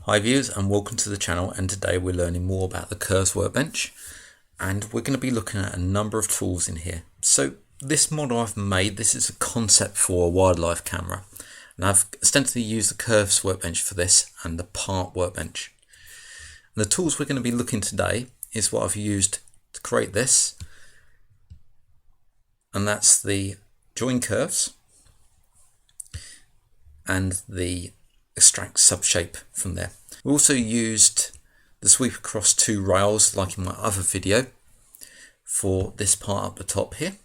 Hi viewers and welcome to the channel, and today we're learning more about the Curves Workbench and we're going to be looking at a number of tools in here. So this model I've made, this is a concept for a wildlife camera, and I've extensively used the Curves Workbench for this and the Part Workbench. And the tools we're going to be looking today is what I've used to create this, and that's the join curves and the extract subshape from there. We also used the sweep across two rails like in my other video for this part up the top here,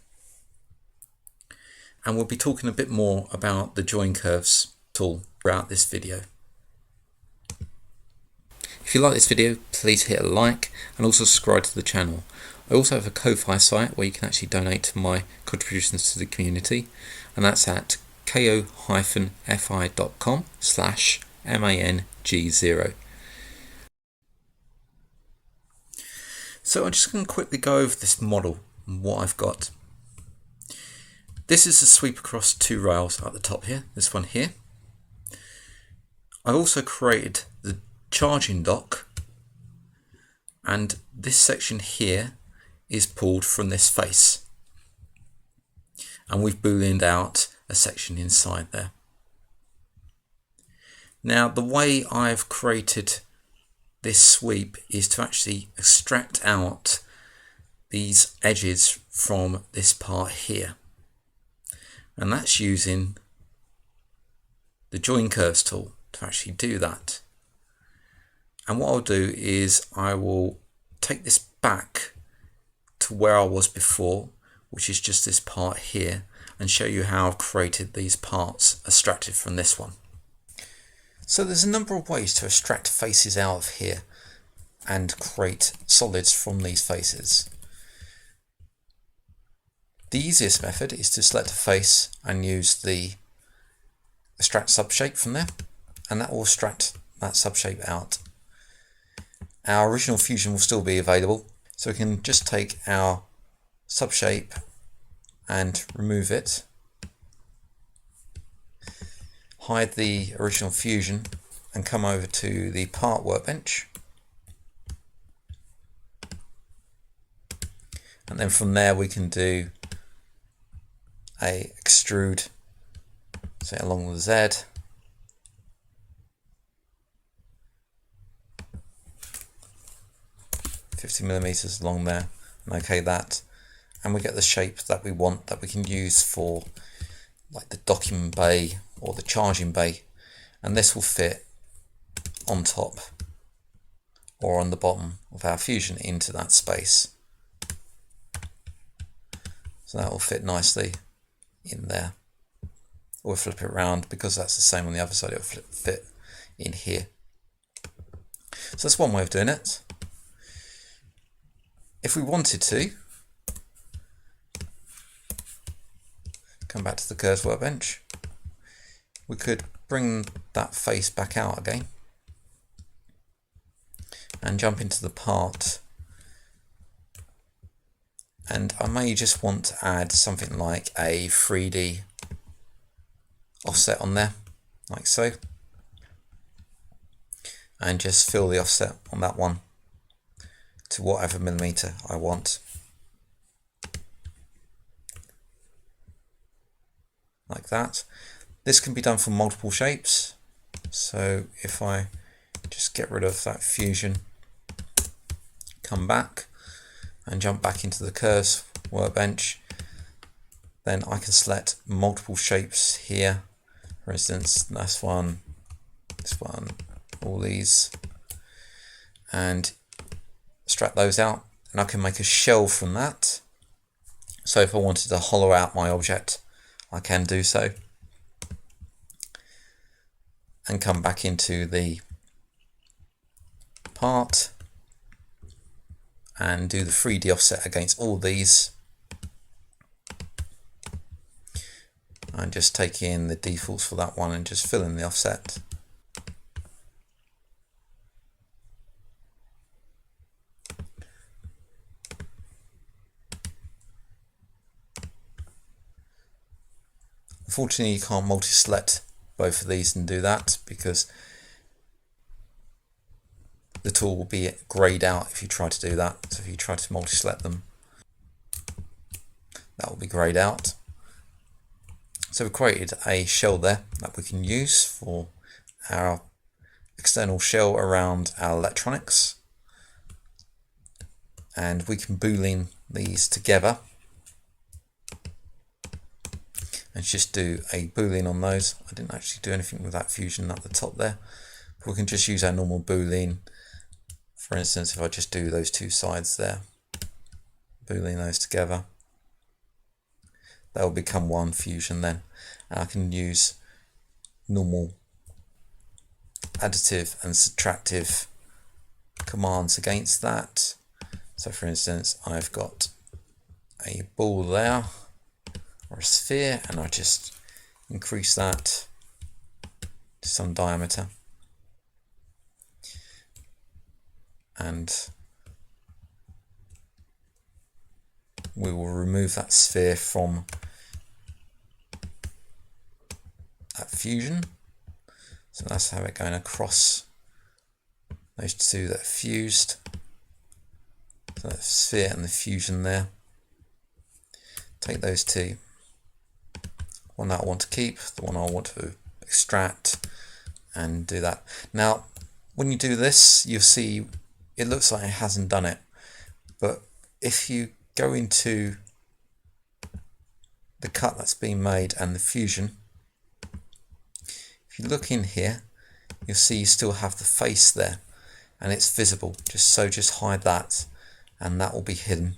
and we'll be talking a bit more about the join curves tool throughout this video. If you like this video, please hit a like and also subscribe to the channel. I also have a Ko-Fi site where you can actually donate to my contributions to the community, and that's at ko-fi.com/MANG0. So I'm just going to quickly go over this model and what I've got. This is a sweep across two rails at the top here, this one here. I've also created the charging dock, and this section here is pulled from this face, and we've booleaned out a section inside there. Now the way I've created this sweep is to actually extract out these edges from this part here, and that's using the join curves tool to actually do that. And what I'll do is I will take this back to where I was before, which is just this part here, and show you how I've created these parts extracted from this one. So there's a number of ways to extract faces out of here and create solids from these faces. The easiest method is to select a face and use the extract subshape from there, and that will extract that subshape out. Our original fusion will still be available, so we can just take our subshape and remove it, hide the original fusion, and come over to the Part Workbench, and then from there we can do a extrude, say along the Z, $50mm along there, and OK that, and we get the shape that we want, that we can use for like the docking bay or the charging bay, and this will fit on top or on the bottom of our fusion into that space. So that will fit nicely in there. Or flip it around, because that's the same on the other side, it will fit in here. So that's one way of doing it. If we wanted to, come back to the Curves Workbench, we could bring that face back out again and jump into the part, and I may just want to add something like a 3D offset on there, like so, and just fill the offset on that one to whatever millimeter I want, like that. This can be done for multiple shapes, so if I just get rid of that fusion, come back and jump back into the Curves Workbench, then I can select multiple shapes here. For instance, this one, all these, and extract those out, and I can make a shell from that. So if I wanted to hollow out my object, I can do so, and come back into the part and do the 3D offset against all these, and just take in the defaults for that one and just fill in the offset. Unfortunately, you can't multi-select both of these and do that, because the tool will be greyed out if you try to do that. So if you try to multi-select them, that will be greyed out. So we've created a shell there that we can use for our external shell around our electronics, and we can boolean these together and just do a boolean on those. I didn't actually do anything with that fusion at the top there, but we can just use our normal boolean. For instance, if I just do those two sides there, boolean those together, that will become one fusion then. And I can use normal additive and subtractive commands against that. So for instance, I've got a ball there, or a sphere, and I just increase that to some diameter, and we will remove that sphere from that fusion. So that's how it's going across those two that are fused. So the sphere and the fusion there. Take those two. One that I want to keep, the one I want to extract, and do that. Now, when you do this, you'll see it looks like it hasn't done it. But if you go into the cut that's been made and the fusion, if you look in here, you'll see you still have the face there, and it's visible. Just hide that, and that will be hidden.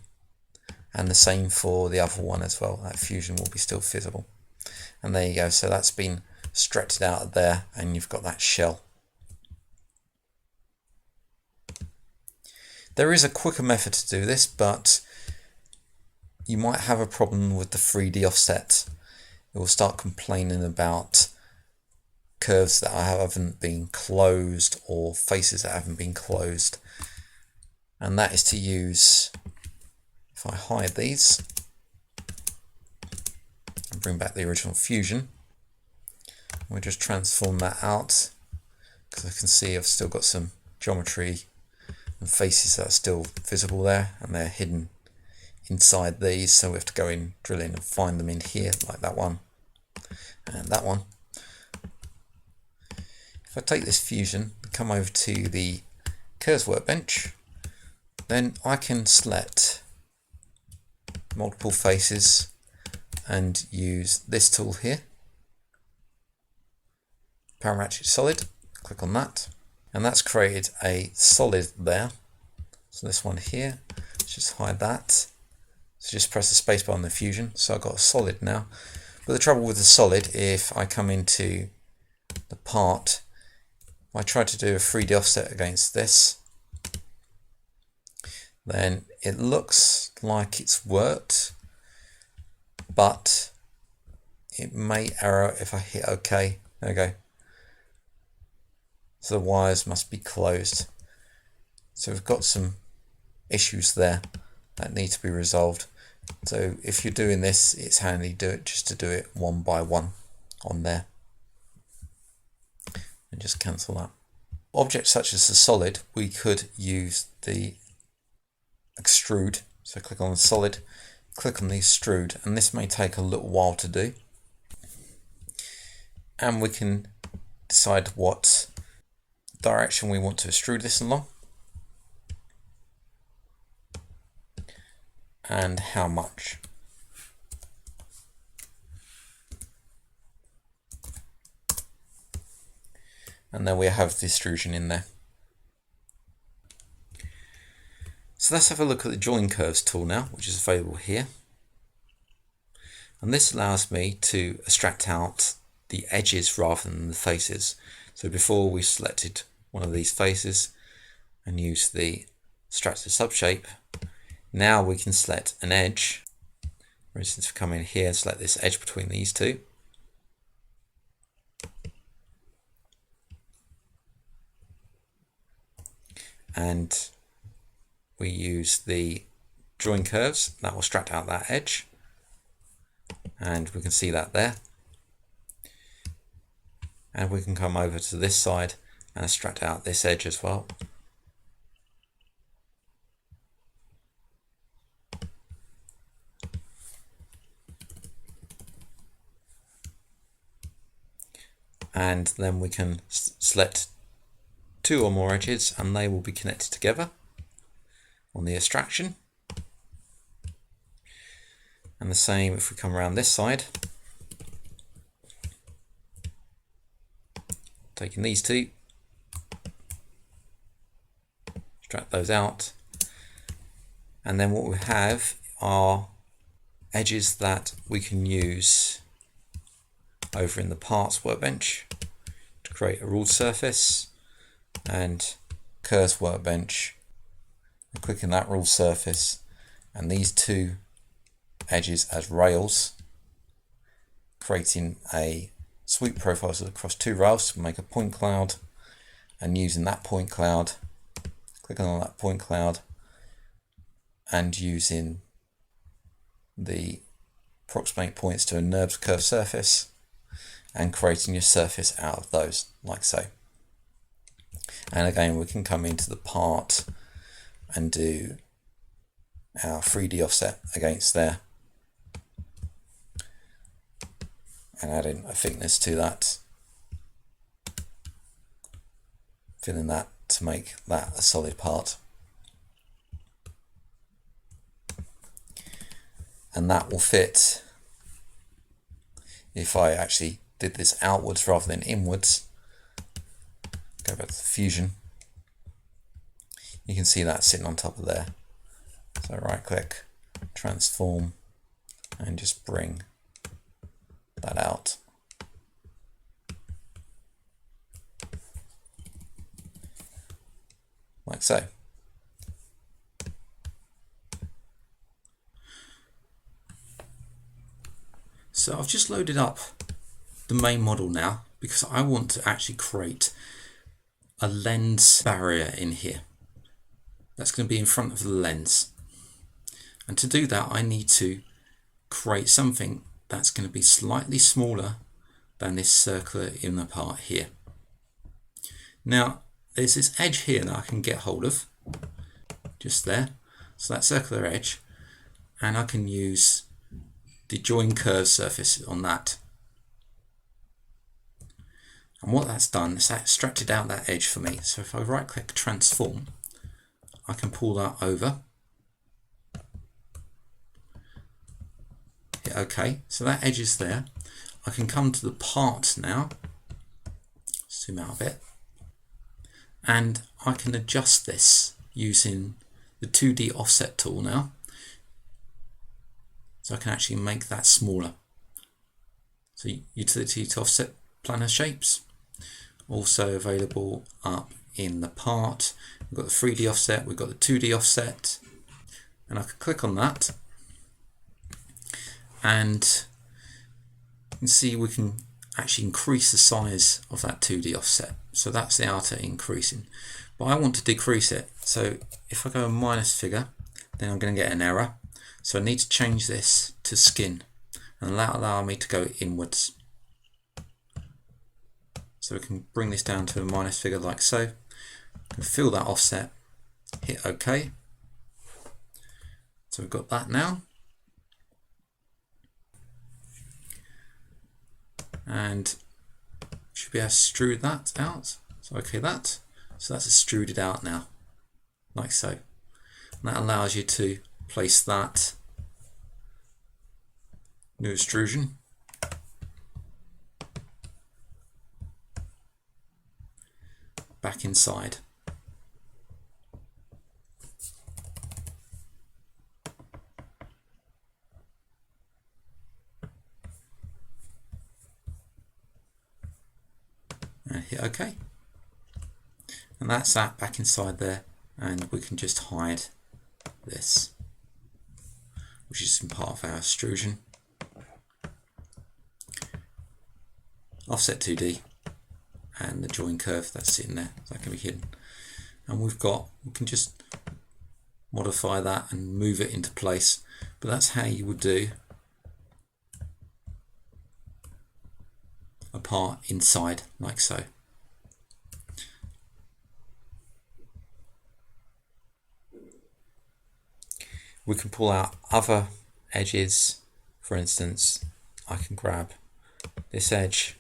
And the same for the other one as well. That fusion will be still visible. And there you go. So that's been stretched out of there, and you've got that shell. There is a quicker method to do this, but you might have a problem with the 3D offset. It will start complaining about curves that haven't been closed or faces that haven't been closed. And that is to use, if I hide these and bring back the original fusion, we'll just transform that out, because I can see I've still got some geometry and faces that are still visible there, and they're hidden inside these, so we have to go in, drill in and find them in here, like that one and that one. If I take this fusion, come over to the curves workbench, then I can select multiple faces and use this tool here, parametric solid. Click on that, and that's created a solid there. So this one here, let's just hide that. So just press the spacebar on the fusion. So I've got a solid now. But the trouble with the solid, if I come into the part, if I try to do a 3D offset against this, then it looks like it's worked, but it may error if I hit OK. There we go. So the wires must be closed. So we've got some issues there that need to be resolved. So if you're doing this, it's handy just to do it one by one on there. And just cancel that. Objects such as the solid, we could use the extrude. So click on the solid, click on the extrude, and this may take a little while to do. And we can decide what direction we want to extrude this along, and how much. And then we have the extrusion in there. So let's have a look at the join curves tool now, which is available here. And this allows me to extract out the edges rather than the faces. So before we selected one of these faces and use the extracted subshape, now we can select an edge. For instance, if we come in here and select this edge between these two, and we use the join curves, that will extract out that edge, and we can see that there. And we can come over to this side and extract out this edge as well. and then we can select 2 or more edges and they will be connected together on the extraction. And the same if we come around this side, taking these 2, extract those out, and then what we have are edges that we can use over in the parts workbench to create a ruled surface, and curves workbench, and click on that ruled surface and these 2 edges as rails, creating a sweep profile across 2 rails to make a point cloud, and using that point cloud, clicking on that point cloud and using the approximate points to a NURBS curved surface and creating your surface out of those like so. And again we can come into the part and do our 3D offset against there and adding a thickness to that, filling that to make that a solid part. And that will fit if I actually did this outwards rather than inwards. Go back to the fusion. You can see that sitting on top of there. So right click, transform, and just bring that out. Like so. So I've just loaded up the main model now because I want to actually create a lens barrier in here. That's going to be in front of the lens. And to do that I need to create something that's going to be slightly smaller than this circular inner part here. Now there's this edge here that I can get hold of, just there. So that circular edge, and I can use the join curve surface on that. And what that's done is that extracted out that edge for me. So if I right click transform, I can pull that over. Hit OK. So that edge is there. I can come to the part now, zoom out a bit, and I can adjust this using the 2D offset tool now. So I can actually make that smaller. So utility to offset planar shapes, also available up in the part. We've got the 3D offset, we've got the 2D offset, and I can click on that and you can see we can actually increase the size of that 2D offset. So that's the outer increasing, but I want to decrease it. So if I go a minus figure, then I'm going to get an error. So I need to change this to skin and allow me to go inwards. So we can bring this down to a minus figure like so. I can fill that offset, hit OK. So we've got that now. And should be able to extrude that out. So OK that. So that's extruded out now, like so. And that allows you to place that new extrusion back inside. And hit OK. And that's that back inside there, and we can just hide this, which is part of our extrusion. Offset 2D and the join curve that's in there, so that can be hidden. And we can just modify that and move it into place, but that's how you would do a part inside, like so. We can pull out other edges. For instance, I can grab this edge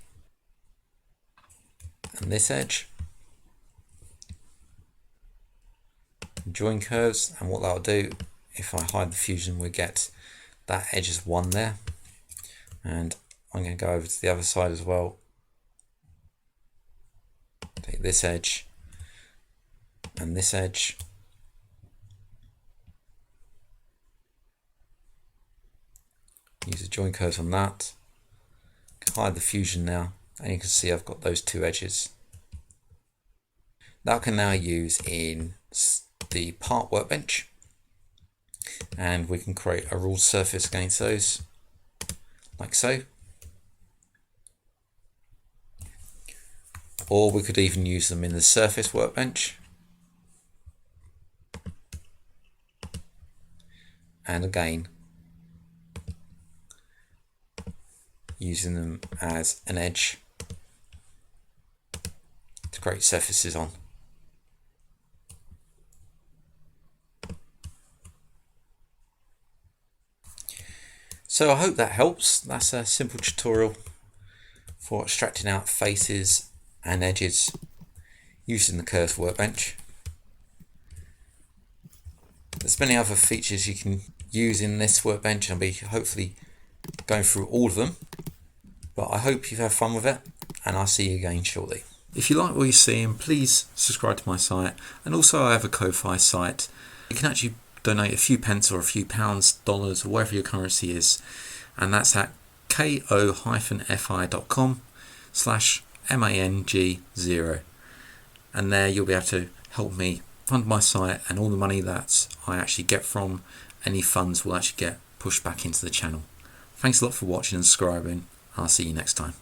and this edge. Join curves, and what that'll do, if I hide the fusion, we get that edge as 1 there. And I'm going to go over to the other side as well. Take this edge and this edge. Use the join curves on that. Hide the fusion now, and you can see I've got those 2 edges. That I can now use in the part workbench, and we can create a ruled surface against those, like so. Or we could even use them in the surface workbench. And again, using them as an edge to create surfaces on. So I hope that helps. That's a simple tutorial for extracting out faces and edges using the curves workbench. There's many other features you can use in this workbench, and I'll be hopefully going through all of them. But I hope you've had fun with it, and I'll see you again shortly. If you like what you're seeing, please subscribe to my site, and also I have a Ko-Fi site. You can actually donate a few pence or a few pounds, dollars, or whatever your currency is, and that's at ko-fi.com/mang0, and there you'll be able to help me fund my site, and all the money that I actually get from any funds will actually get pushed back into the channel. Thanks a lot for watching and subscribing. I'll see you next time.